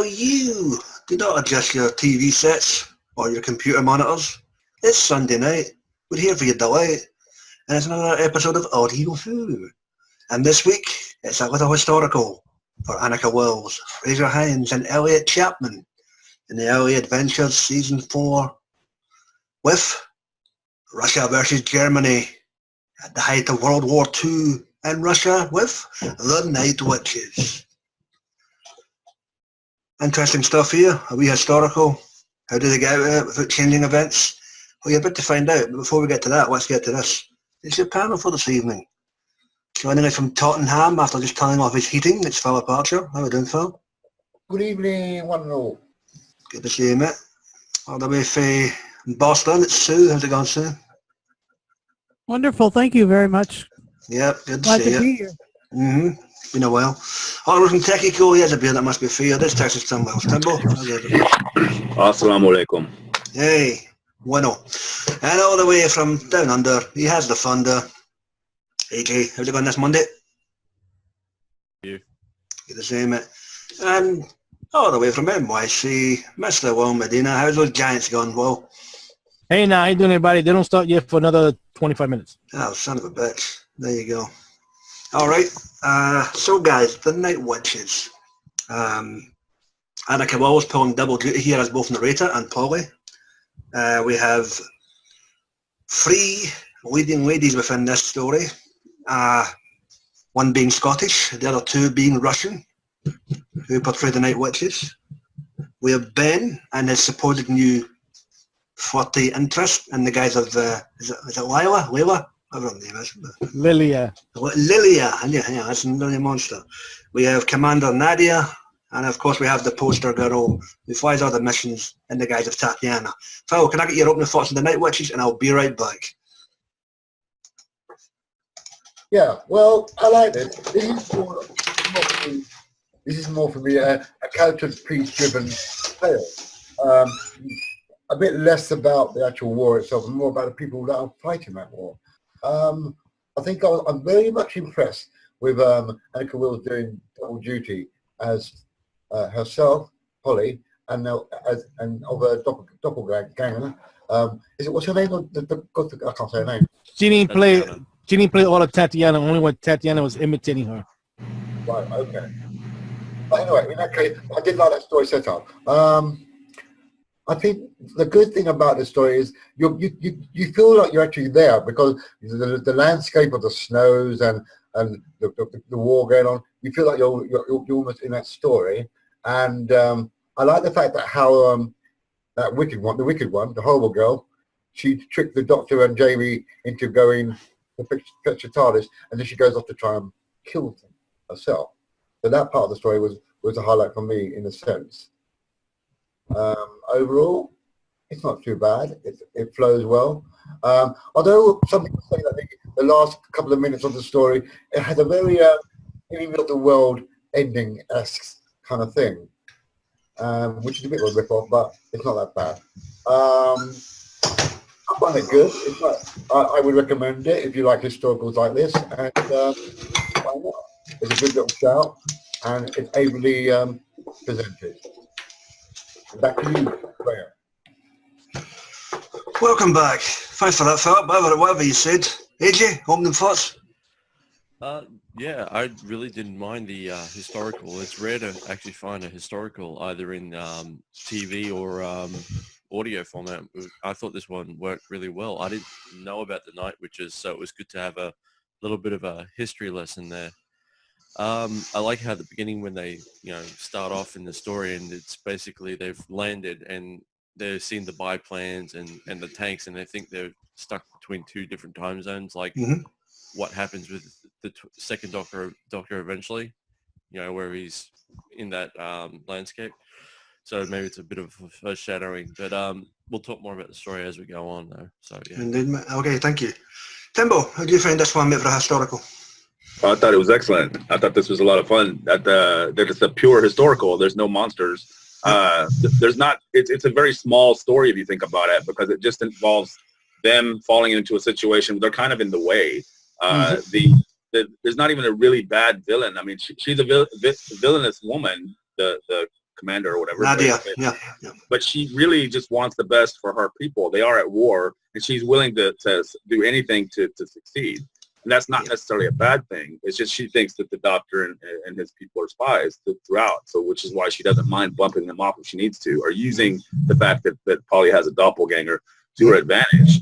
you do not adjust your TV sets or your computer monitors. It's Sunday night. We're here for your delight. And it's another episode of Audio Who. And this week, it's a little historical for Annika Wills, Fraser Hines and Elliot Chapman in the Early Adventures Season 4 with Russia versus Germany at the height of World War II and Russia with the Night Witches. Interesting stuff here, a wee historical. How do they get out of it without changing events? Well, you're about to find out, but before we get to that, let's get to this. It's your panel for this evening. Joining us from Tottenham after just turning off his heating, it's Philip Archer. How are you doing, Phil? Good evening, one and all. Good to see you, mate. All the way from Boston, it's Sue. How's it going, Sue? Wonderful, thank you very much. Yep, good to Glad see to you. be here. Mm-hmm. Been a while. All right, from Techie, he has a beer that must be for you. This Texas Tim Wells. Timbo? Assalamu alaikum. Hey, bueno. And all the way from down under, he has the thunder. AJ, how's it going this Monday? You. Good to see you, mate. And all the way from NYC, Mr. Will Medina. How's those Giants going, Will? Hey, now, how you doing, everybody? They don't start yet for another 25 minutes. Oh, son of a bitch. There you go. All right. So, guys, the Night Witches. Annika Wills pulling double duty here as both narrator and Polly. We have three leading ladies within this story. One being Scottish, the other two being Russian, who portray the Night Witches. We have Ben and his supposed new flirty interest in the guise of, is it Lila? Whatever her name is. Lilia. Lilia, yeah, that's another monster. We have Commander Nadia, and of course we have the poster girl who flies all the missions in the guise of Tatiana. Phil, can I get your opening thoughts on the Night Witches, and I'll be right back. Yeah, well, I like this. This is more for me a character piece-driven tale. A bit less about the actual war itself and more about the people that are fighting that war. I think I'm very much impressed with Annika Wills doing double duty as herself, Polly, and of a doppelganger. Is it, what's her name? I can't say her name. She didn't play all of Tatiana, only when Tatiana was imitating her. Right, okay. But anyway, in that case, I did like that story set up. I think the good thing about this story is you feel like you're actually there because the landscape of the snows and the war going on, you feel like you're almost in that story. And I like the fact that how the wicked one, the horrible girl, she tricked the Doctor and Jamie into going to fetch the TARDIS, and then she goes off to try and kill them herself. So that part of the story was a highlight for me in a sense. Overall, it's not too bad. It flows well. Although some people say that the last couple of minutes of the story, it had a very end of the world ending-esque kind of thing, which is a bit of a rip-off, but it's not that bad. I find it good. It's like, I would recommend it if you like historicals like this, and why not? It's a good little shout, and it's ably presented. Back to you, Graham. Welcome back. Thanks for that, Philip. Whatever you said. AJ, opening thoughts? Yeah, I really didn't mind the historical. It's rare to actually find a historical either in TV or audio format. I thought this one worked really well. I didn't know about the Night Witches, so it was good to have a little bit of a history lesson there. I like how at the beginning when they, start off in the story and it's basically they've landed and they've seen the biplanes and the tanks and they think they're stuck between two different time zones, like what happens with the second Doctor eventually, where he's in that landscape. So maybe it's a bit of a foreshadowing, but we'll talk more about the story as we go on though. So yeah. Indeed, okay, thank you. Timbo, how do you find this one, mate, for a historical? I thought it was excellent. I thought this was a lot of fun. That it's a pure historical. There's no monsters. There's not. It's a very small story if you think about it, because it just involves them falling into a situation. They're kind of in the way. There's not even a really bad villain. I mean, she's a villainous woman. The commander or whatever. Nadia, yeah. But she really just wants the best for her people. They are at war, and she's willing to do anything to succeed. And that's not necessarily a bad thing. It's just she thinks that the doctor and his people are spies throughout. So which is why she doesn't mind bumping them off if she needs to, or using the fact that Polly has a doppelganger to her advantage.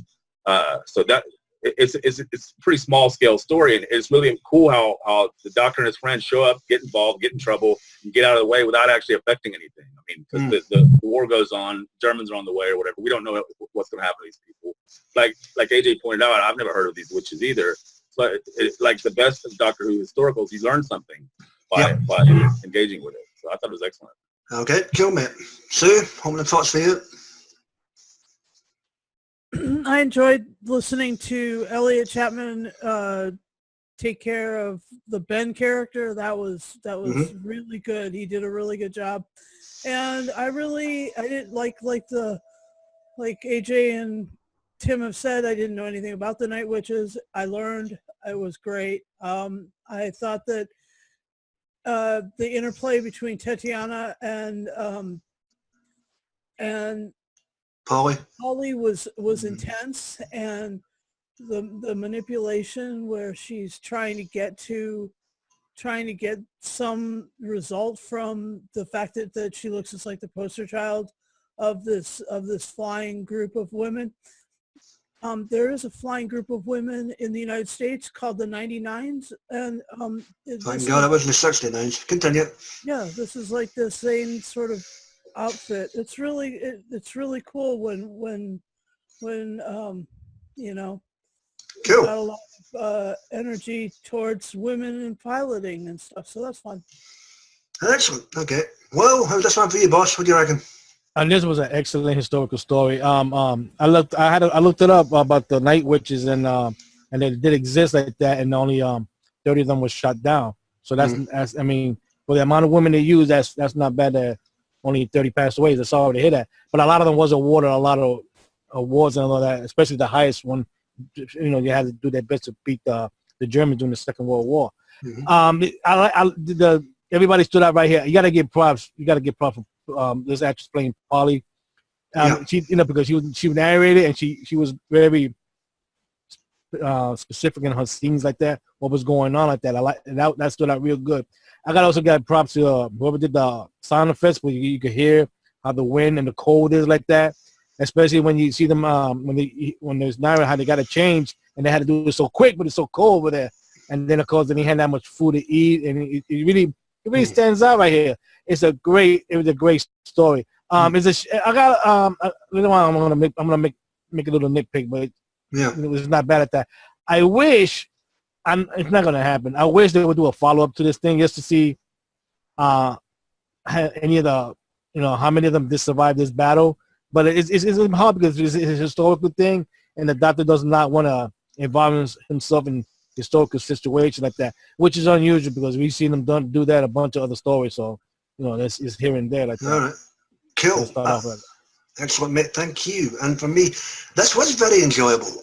So that it's a pretty small scale story, and it's really cool how the doctor and his friends show up, get involved, get in trouble, and get out of the way without actually affecting anything. I mean, because the war goes on, Germans are on the way or whatever. We don't know what's going to happen to these people. Like AJ pointed out, I've never heard of these witches either. But it's like the best of Doctor Who historicals, he's learned something by engaging with it. So I thought it was excellent. Okay, cool, mate. Sue, opening thoughts for you? I enjoyed listening to Elliot Chapman take care of the Ben character. That was really good. He did a really good job. And I didn't like AJ and Tim have said, I didn't know anything about the Night Witches. I learned. It was great. I thought that the interplay between Tatiana and Polly was intense, and the manipulation where she's trying to get some result from the fact that she looks just like the poster child of this flying group of women. There is a flying group of women in the United States called the 99s, and thank God it wasn't the 69s. Continue. Yeah, this is like the same sort of outfit. It's really cool when you know, cool. got a lot of energy towards women and piloting and stuff. So that's fun. Excellent. Okay. Well, how's this one for you, boss? What do you reckon? And this was an excellent historical story. I looked it up about the Night Witches, and they did exist like that, and only 30 of them was shot down. So that's I mean, for the amount of women they use, that's not bad that only 30 passed away. That's all to hit that. But a lot of them was awarded a lot of awards and all that, especially the highest one. You know, they had to do their best to beat the Germans during the Second World War. Everybody stood out right here. You got to give props. For this actress playing Polly. She, because she narrated, and she was very specific in her scenes like that. What was going on like that? I like that stood out real good. I got also got props to whoever did the sound effects, where you could hear how the wind and the cold is like that. Especially when you see them when there's narrative how they got to change, and they had to do it so quick, but it's so cold over there. And then of course they had that much food to eat, and it really stands out right here. It was a great story. I'm gonna make a little nitpick, but it was not bad at that. I wish, it's not gonna happen. I wish they would do a follow up to this thing just to see any of the, how many of them did survive this battle. But it's hard because it's a historical thing, and the doctor does not want to involve himself in historical situation like that, which is unusual because we've seen them do that a bunch of other stories. So, that's is here and there like that. All right. Cool. Excellent, mate. Thank you. And for me, this was very enjoyable.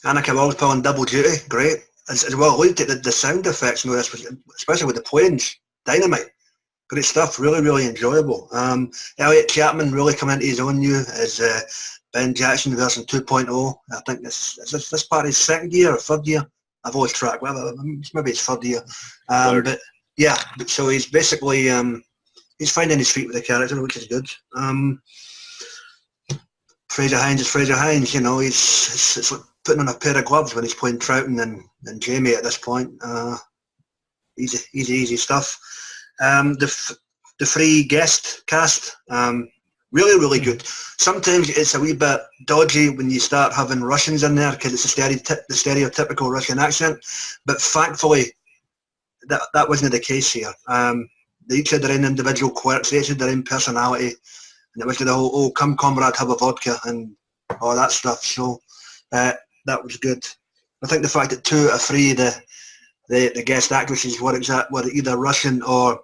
Annika Wells pulling double duty, great. As well, looked at the sound effects, especially with the planes, dynamite. Great stuff. Really, really enjoyable. Elliot Chapman really coming into his own new as Ben Jackson version 2.0. I think this part is second year or third year. I've always tracked. Well, maybe it's third year. But yeah, so he's basically he's finding his feet with the character, which is good. Fraser Hines is Fraser Hines. It's like putting on a pair of gloves when he's playing Troughton and Jamie at this point. Easy stuff. The free guest cast, really, really good. Sometimes it's a wee bit dodgy when you start having Russians in there because it's the stereotypical Russian accent, but thankfully that wasn't the case here. They each had their own individual quirks, they each had their own personality, and it was the whole, come comrade, have a vodka and all that stuff. So that was good. I think the fact that 2 out of 3 the guest actresses were either Russian or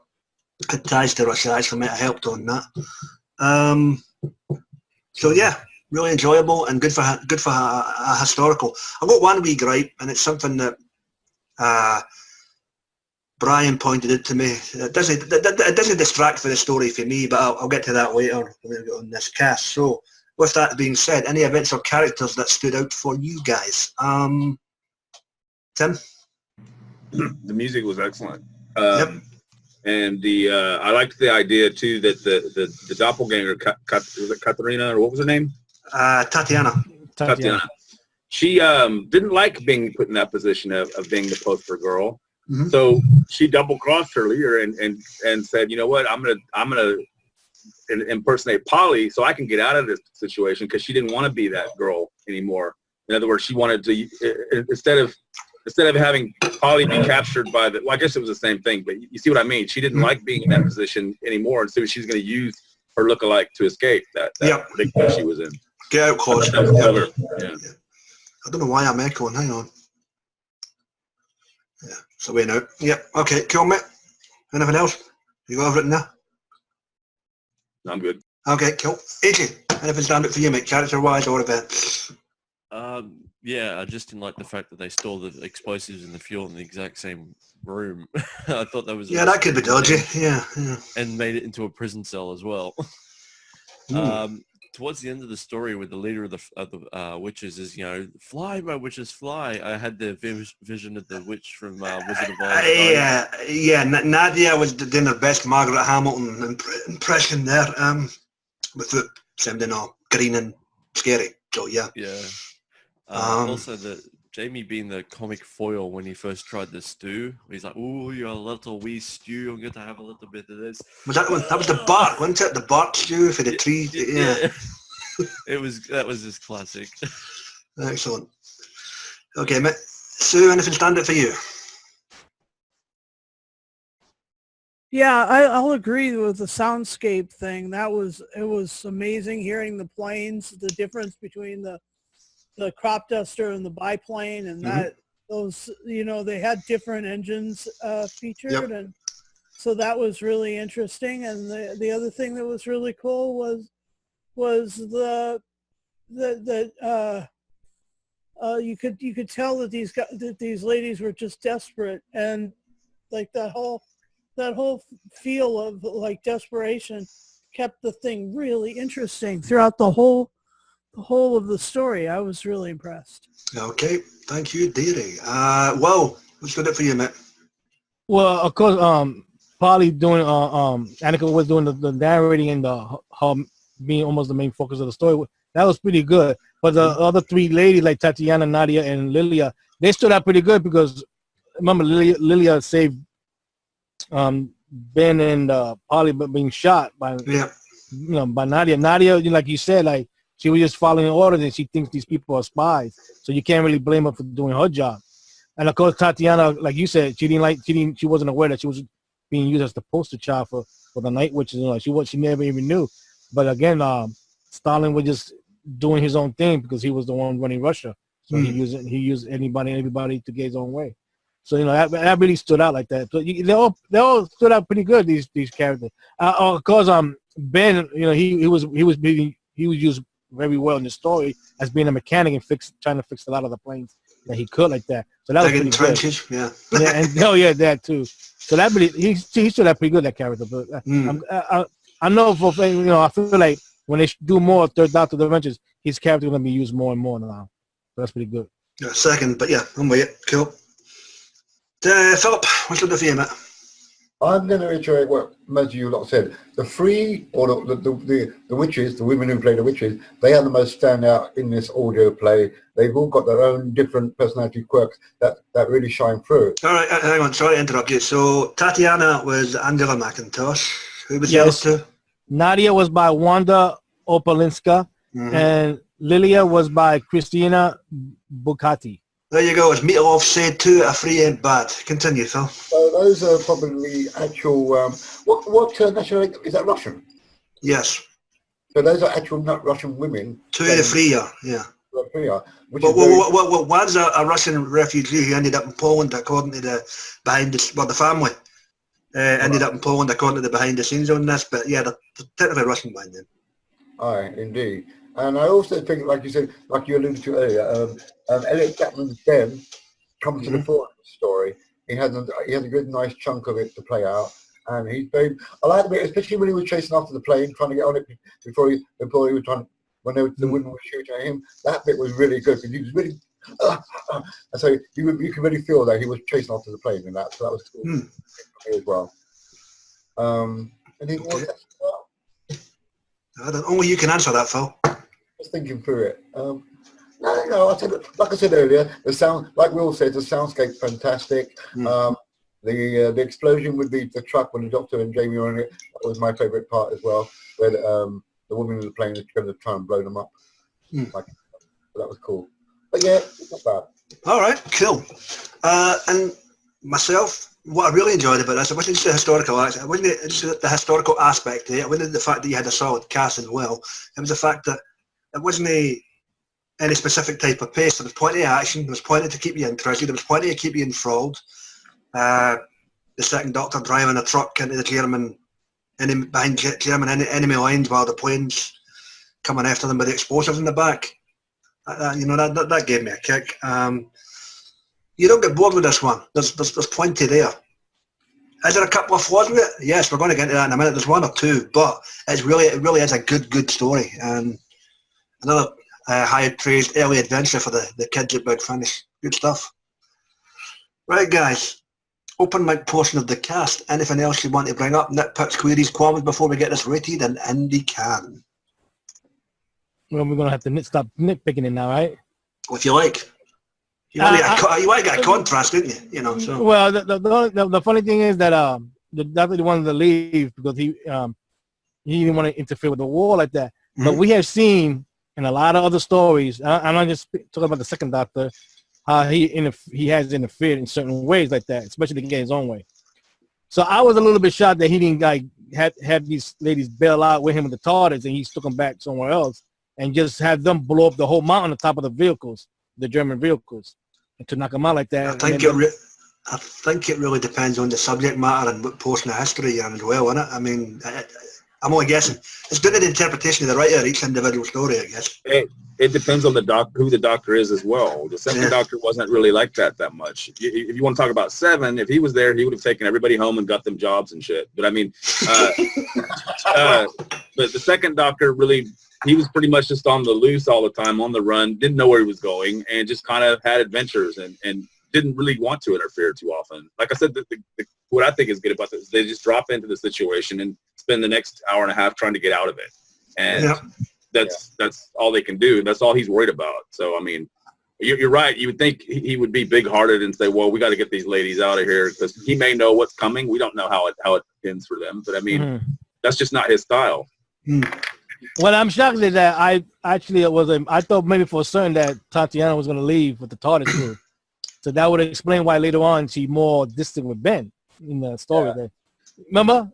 had ties to Russia actually might have helped on that. So yeah, really enjoyable and good for a historical. I've got one wee gripe, and it's something that Brian pointed it to me. It doesn't distract for the story for me, but I'll get to that later when we get on this cast. So, with that being said, any events or characters that stood out for you guys? Tim? The music was excellent. Yep. And I liked the idea too that the doppelganger, was it Katharina, or what was her name? Tatiana. She didn't like being put in that position of being the poster girl. Mm-hmm. So she double-crossed her leader and said, you know what, I'm gonna impersonate Polly so I can get out of this situation, because she didn't want to be that girl anymore. In other words, she wanted to, instead of having Polly be captured by the, well, I guess it was the same thing, but you see what I mean? She didn't like being in that position anymore, and so she's going to use her lookalike to escape that predicament she was in. Get out close. That was clever. Yeah. I don't know why I'm echoing. Hang on. Yeah, so we know. Yep. Okay, cool, mate. Anything else? You got everything there? I'm good. Okay, cool. AJ, anything stand out for you, mate, character-wise or events? Yeah, I just didn't like the fact that they stored the explosives and the fuel in the exact same room. I thought that was... Yeah, that could be dodgy. Yeah. And made it into a prison cell as well. Towards the end of the story, with the leader of the witches is, fly, my witches, fly. I had the vision of the witch from Wizard of Oz. Nadia was doing her best Margaret Hamilton impression there, with it sounding all green and scary. So yeah. Yeah. Also, the Jamie being the comic foil when he first tried the stew. He's like, "Ooh, you're a little wee stew. I'm going to have a little bit of this." Was that one? That was the bark, wasn't it? The bark stew for the tree. Yeah. That was just classic. Excellent. Okay, mate. Sue, anything stand out for you? Yeah, I'll agree with the soundscape thing. It was amazing hearing the planes, the difference between the crop duster and the biplane, and that those, they had different engines featured. Yep. And so that was really interesting. And the other thing that was really cool was you could tell that these ladies were just desperate, and like that whole feel of like desperation kept the thing really interesting throughout the whole of the story. I was really impressed. Okay, thank you, dearie. Well, what's good for you, mate? Well, of course, Polly doing Annika was doing the narrating and her being almost the main focus of the story. That was pretty good. But the other three ladies, like Tatiana, Nadia, and Lilia, they stood out pretty good, because remember Lilia saved Ben and Polly being shot by by Nadia. Nadia, like you said, like she was just following orders, and she thinks these people are spies. So you can't really blame her for doing her job. And of course, Tatiana, like you said, she wasn't aware that she was being used as the poster child for the Night Witches. She never even knew. But again, Stalin was just doing his own thing, because he was the one running Russia. So he used everybody to get his own way. So that really stood out like that. So they all stood out pretty good. These characters. Of course, Ben, he was used very well in the story as being a mechanic and trying to fix a lot of the planes that he could like that. So that was pretty trenches, good. Yeah, and that too. So that really he stood out pretty good, that character. But I know I feel like when they do more Third Doctor Adventures, his character is going to be used more and more now. So that's pretty good. Yeah, second, but yeah, I'm with you. Cool. Philip, what's good for you, mate? I'm going to reiterate what most of you lot said. The three, or the witches, the women who play the witches, they are the most standout in this audio play. They've all got their own different personality quirks that really shine through. All right, hang on, sorry to interrupt you. So Tatiana was Angela McIntosh. Who was the other two? Nadia was by Wanda Opalinska, and Lilia was by Christina Bucati. There you go. As Meatloaf said, 2 out of 3 ain't bad. Continue, Phil. So those are probably actual. What nationality is that? Russian. Yes. So those are actual not Russian women. 2 out of 3 are, yeah. But one's a Russian refugee who ended up in Poland, according to the the family. Ended up in Poland, according to the behind the scenes on this. But yeah, they're technically Russian by then. Aye, indeed. And I also think, like you said, like you alluded to earlier, Elliot Chapman's Ben comes to the fore in the story. He has a good, nice chunk of it to play out, and he's very. I like the bit, especially when he was chasing after the plane, trying to get on it before he was trying. When the women were shooting at him, that bit was really good because he was really. And so you could really feel that he was chasing after the plane, and that was cool for me as well. Anything more? Only you can answer that, Phil. Just thinking through it. No. Like I said earlier, the sound, like Will said, the soundscape's fantastic. The explosion would be the truck when the Doctor and Jamie were on it. That was my favourite part as well, where the woman in the plane was going to try and blow them up. Like, that was cool. But yeah, it's not bad. All right, cool. And myself, what I really enjoyed about this, it wasn't just the historical aspect, it wasn't just the historical aspect, it wasn't the fact that you had a solid cast as well. It was the fact that it wasn't any specific type of pace. There was plenty of action, there was plenty to keep you interested, there was plenty to keep you enthralled. The second Doctor driving a truck into the German enemy lines while the planes coming after them with the explosives in the back. That gave me a kick. You don't get bored with this one. There's plenty there. Is there a couple of flaws with it? Yes, we're going to get into that in a minute. There's one or two, but it really is a good story. Another high praised early adventure for the kids at Big Finish. Good stuff. Right, guys. Open mic portion of the cast. Anything else you want to bring up? Nitpicks, queries, qualms before we get this rated? And Indy can. Well, we're gonna have to stop nitpicking it now, right? If you like. You want to get a contrast, didn't you? You know. So. Well, the funny thing is that the Doctor wanted to leave because he didn't want to interfere with the war like that. But we have seen in a lot of other stories. I'm not just talking about the second Doctor. How he has interfered in certain ways like that, especially to get his own way. So I was a little bit shocked that he didn't have these ladies bail out with him with the TARDIS and he took them back somewhere else and just have them blow up the whole mountain on top of the vehicles, the German vehicles, and to knock them out like that. I think it really depends on the subject matter and what portion of history you're in as well, isn't it? I mean, I'm only guessing. It's down to the interpretation of the writer of each individual story, I guess. It depends on who the Doctor is as well. The second Doctor wasn't really like that much. If you want to talk about Seven, if he was there, he would have taken everybody home and got them jobs and shit. But I mean, but the second Doctor really, he was pretty much just on the loose all the time, on the run, didn't know where he was going, and just kind of had adventures and didn't really want to interfere too often. Like I said, what I think is good about this is they just drop into the situation and spend the next hour and a half trying to get out of it. And that's all they can do. That's all he's worried about. So, I mean, you're right. You would think he would be big-hearted and say, well, we got to get these ladies out of here because he may know what's coming. We don't know how it ends for them. But, I mean, that's just not his style. Well, I'm shocked that I thought maybe for certain that Tatiana was going to leave with the TARDIS crew. So that would explain why later on she's more distant with Ben in the story. There. Remember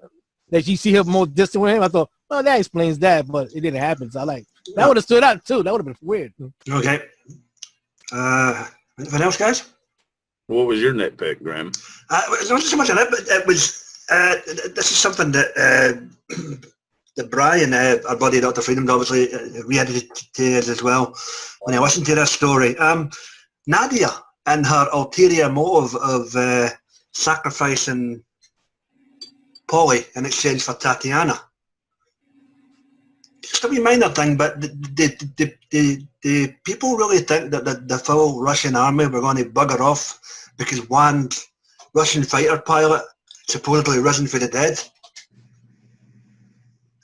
that you see her more distant with him? I thought, well, that explains that, but it didn't happen. So that would have stood out too. That would have been weird. Okay. Anything else, guys? What was your nitpick, Graham? It wasn't so much of it, but it was. This is something that that Brian, our buddy Dr. Freedom, obviously reedited to us as well when I listened to this story. Nadia and her ulterior motive of sacrificing Polly in exchange for Tatiana. Just a wee minor thing, but the people really think that the full Russian army were going to bugger off because one Russian fighter pilot supposedly risen from the dead?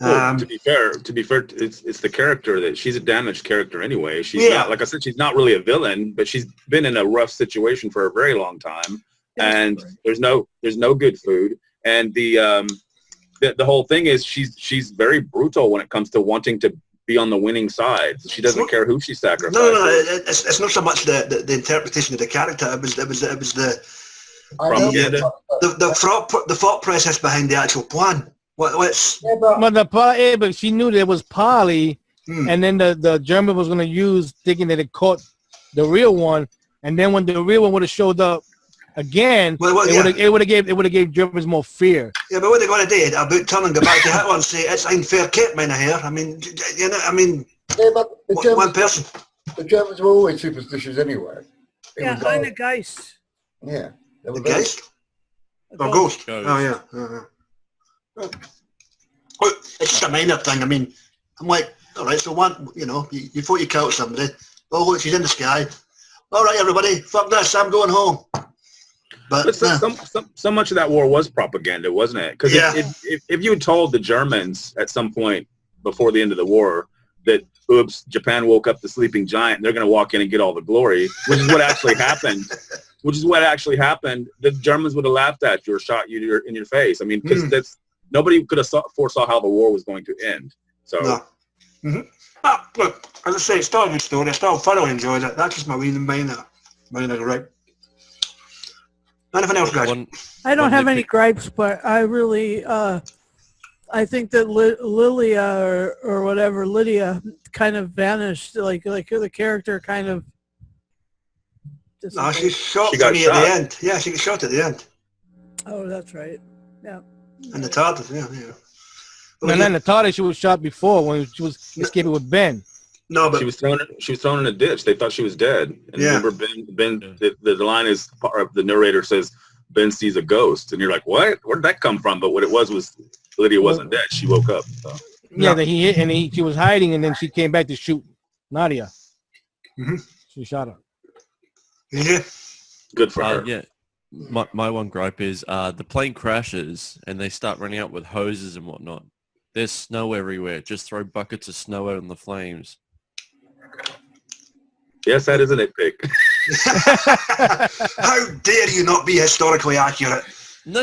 Well, to be fair, it's the character that she's a damaged character anyway. She's not, like I said, she's not really a villain, but she's been in a rough situation for a very long time, and there's no good food, and the whole thing is she's very brutal when it comes to wanting to be on the winning side. She doesn't care who she sacrifices. No, it's not so much the interpretation of the character. It was the thought process behind the actual plan. But the part, but she knew there was Polly, and then the German was going to use thinking that it caught the real one, and then when the real one would have showed up again, it would have gave Germans more fear. Yeah, but what they're going to do about turn and go back to Hitler and say it's unfair Kate man here. I mean, but the Germans, one person. The Germans were always superstitious anyway. Yeah, Heine Geist. Yeah. They were The very- Geist? Or Ghost? Ghost. Oh, yeah. Well, it's just a minor thing. I mean, I'm like, all right, so one, you know, you thought you killed somebody. Oh, look, she's in the sky. All right, everybody, fuck this, I'm going home. But So much of that war was propaganda, wasn't it? Because Yeah. if you had told the Germans at some point before the end of the war that, oops, Japan woke up the sleeping giant, they're going to walk in and get all the glory, which is what actually happened. The Germans would have laughed at you or shot you in your face. I mean, because nobody could have foresaw how the war was going to end. So, no. Mm-hmm. Look, as I say, it's still a good story. I still thoroughly enjoyed it. That's just my reason minor gripe. Anything else, guys? I don't have any gripes, but I really, I think that Lilia or whatever, Lydia, kind of vanished. Like the character kind of. No, she shot She got me shot. at the end. Yeah, she got shot at the end. Oh, that's right. Yeah. And the TARDIS, yeah. And then the TARDIS, she was shot before when she was escaping with Ben. No, but she was thrown in a ditch. They thought she was dead. And Yeah. remember, the line is, the narrator says, Ben sees a ghost. And you're like, what? Where did that come from? But what it was Lydia wasn't dead. She woke up. So. Yeah, that he hit, and she was hiding, and then she came back to shoot Nadia. Mm-hmm. She shot her. yeah. Good for her. Yeah. My one gripe is the plane crashes and they start running out with hoses and whatnot. There's snow everywhere. Just throw buckets of snow out on the flames. Yes, that is a nitpick. How dare you not be historically accurate? No.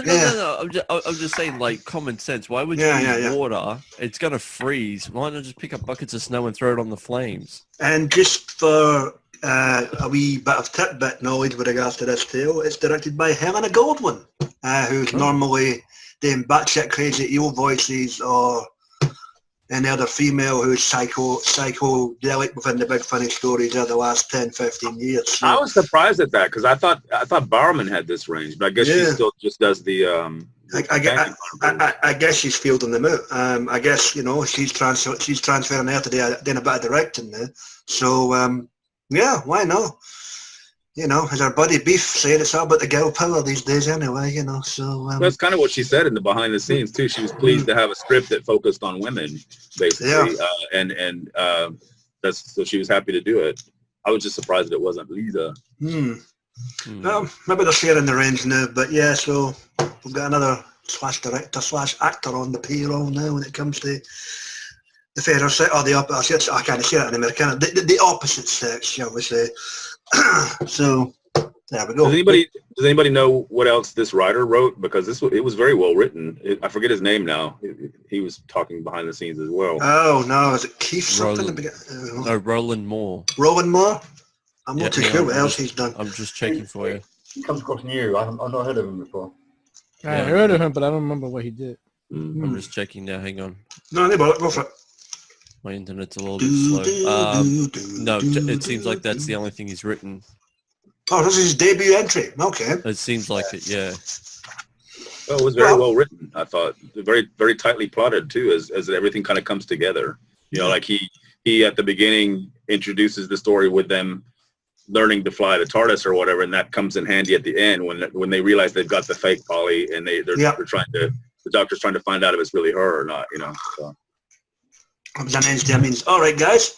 I'm just saying, like, common sense. Why would you use water? It's gonna freeze. Why not just pick up buckets of snow and throw it on the flames? And just for a wee bit of tidbit knowledge with regards to this tale, it's directed by Helena Goldwyn, who's normally doing batshit crazy evil voices or any other female who's psychedelic within the big funny stories of the last 10, 15 years. So, I was surprised at that because I thought Bowerman had this range, but I guess she still just does the. I guess she's fielding them out. I guess, you know, she's transferring there today, doing a bit of directing now. So, yeah, why not? You know, as our buddy Beef said, it's all about the girl power these days anyway, you know, so... That's kind of what she said in the behind the scenes, too. She was pleased to have a script that focused on women, basically, so she was happy to do it. I was just surprised that it wasn't Lisa. Well, maybe they're sharing the range now, but yeah, so we've got another /director/actor on the payroll now when it comes to the fairer sex, or the opposite, I can't say it in American, the opposite sex, shall we say. So there we go. Does anybody know what else this writer wrote? Because it was very well written. I forget his name now. He was talking behind the scenes as well. Oh no, is it Keith something? No, Roland Moore. Roland Moore? I'm not too sure what else he's done. I'm just checking for you. He comes across new. I've not heard of him before. I heard of him, but I don't remember what he did. I'm just checking now. Hang on. No, go for it. My internet's a little bit slow. No, it seems like that's the only thing he's written. Oh, this is his debut entry. Okay. It seems like it, yeah. Well, it was very well written, I thought. Very, very tightly plotted, too, as everything kind of comes together. You know, like he at the beginning introduces the story with them learning to fly the TARDIS or whatever, and that comes in handy at the end when they realize they've got the fake Polly and they're trying to, the doctor's trying to find out if it's really her or not, you know. So. That means, all right, guys.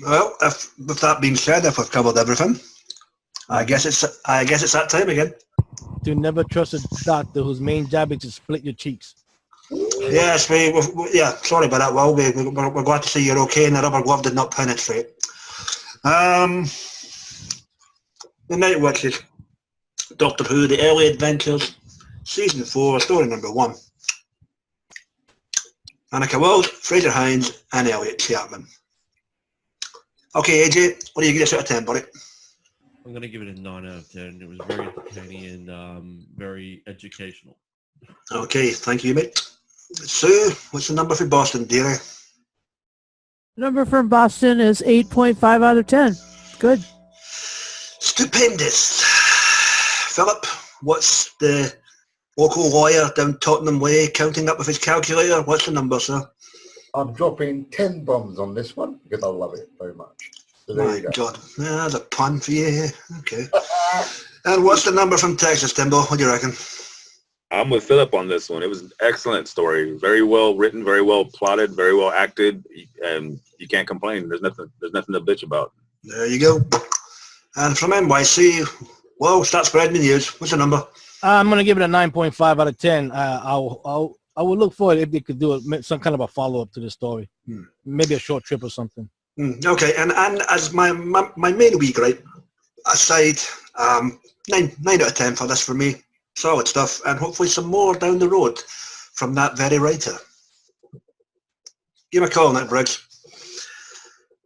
Well, with that being said, if we've covered everything, I guess it's that time again. Do never trust a doctor whose main job is to split your cheeks. Yes, sorry about that, Will. We're glad to see you're okay and the rubber glove did not penetrate. The Night Witches, Doctor Who, The Early Adventures, Season 4, Story number 1. Annika Wilde, Fraser Hines, and Elliot Chapman. Okay, AJ, what do you give this out of 10, buddy? I'm going to give it a 9 out of 10. It was very entertaining and very educational. Okay, thank you, mate. Sue, what's the number for Boston, dearie? Number from Boston is 8.5 out of 10. Good. Stupendous. Philip, what's the local lawyer down Tottenham Way counting up with his calculator? What's the number, sir? I'm dropping 10 bombs on this one because I love it very much. So there My you go. God, there's a pun for you here. Okay. And what's the number from Texas, Timbo? What do you reckon? I'm with Philip on this one. It was an excellent story. Very well written, very well plotted, very well acted, and you can't complain. There's nothing to bitch about. There you go. And from NYC, well, start spreading the news. What's the number? I'm gonna give it a 9.5 out of 10. I would look for it if they could do some kind of a follow up to the story, maybe a short trip or something. Okay, and as my main week, right? Aside, 9 out of 10 for this for me. Solid stuff, and hopefully some more down the road from that very writer. Give him a call, Nick Briggs.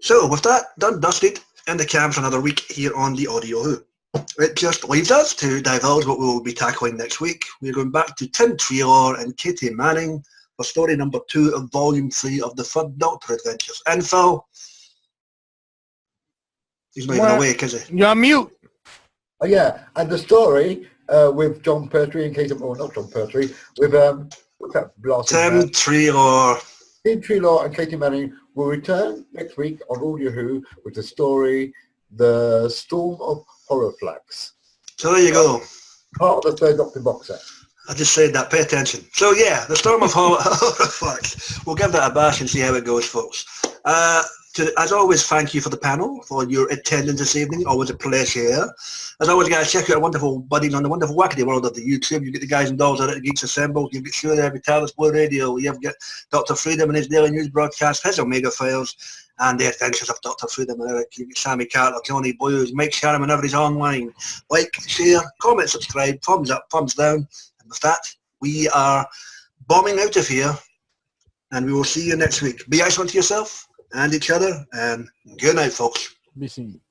So with that done, dusted, in the can for another week here on the Audio Who. It just leaves us to divulge what we will be tackling next week. We're going back to Tim Treelor and Katie Manning for story number 2 of volume 3 of the Third Doctor Adventures. And Phil, he's not even awake, is he? You're on mute. Oh, yeah, and the story with John Pertwee and Katie, or not John Pertwee, with what's that blasted Tim man? Treelor. Tim Treelor and Katie Manning will return next week on Audio Who with the story The Storm of Horrorflax. So there you go. Part of the Third Doctor box set. I just said that, pay attention. So yeah, the Storm of Horrorflax. We'll give that a bash and see how it goes, folks. As always, thank you for the panel, for your attendance this evening. Always a pleasure. As always, guys, check out our wonderful buddies on the wonderful wackety world of the YouTube. You get the guys and dolls at it, Geeks Assembled. You get Sure Every TARDIS Blue Radio. You've got Dr. Freedom and his daily news broadcast, his Omega Files, and the adventures of Dr. Freedom and Eric. You get Sammy Carter, Johnny Blues, Mike Shannon whenever he's online. Like, share, comment, subscribe, thumbs up, thumbs down. And with that, we are bombing out of here, and we will see you next week. Be nice unto yourself and each other, and good night, folks. Be seen.